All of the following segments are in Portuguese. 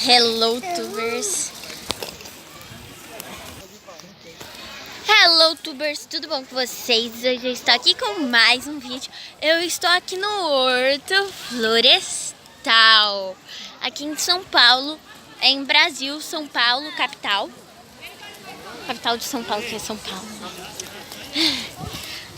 Hello, tubers! Hello, tubers! Tudo bom com vocês? Hoje eu estou aqui com mais um vídeo. Eu estou aqui no Horto Florestal, aqui em São Paulo, em Brasil, São Paulo, capital. Capital de São Paulo, que é São Paulo.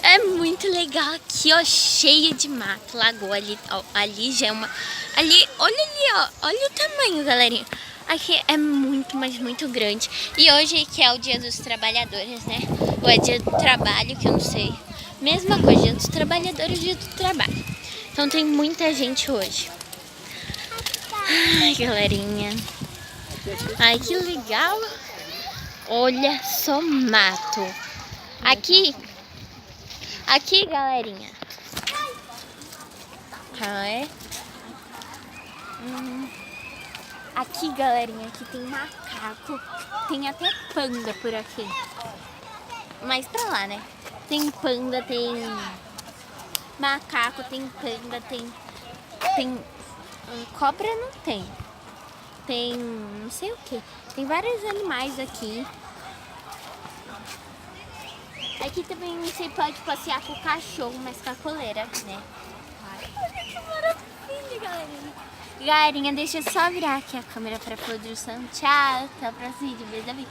É muito legal aqui, ó, cheio de mato, lagoa ali, ó, ali já é uma... olha ali, ó, olha o tamanho, galerinha. Aqui é muito, mas muito grande. E hoje que é o dia dos trabalhadores, né? Ou é dia do trabalho, que eu não sei. Mesma coisa, dia dos trabalhadores, dia do trabalho. Então tem muita gente hoje. Ai, galerinha. Ai, que legal. Olha só mato. Aqui, galerinha. Aqui, galerinha, aqui tem macaco. Tem até panda por aqui. Mas pra lá, né? Tem panda, tem macaco, tem panda, tem cobra não tem. Tem não sei o que. Tem vários animais aqui. Aqui também você pode passear com o cachorro, mas com a coleira, né? Olha que maravilha, galerinha. Galerinha, deixa eu só virar aqui a câmera pra produção. Tchau, até o próximo vídeo. Beijo, amigo.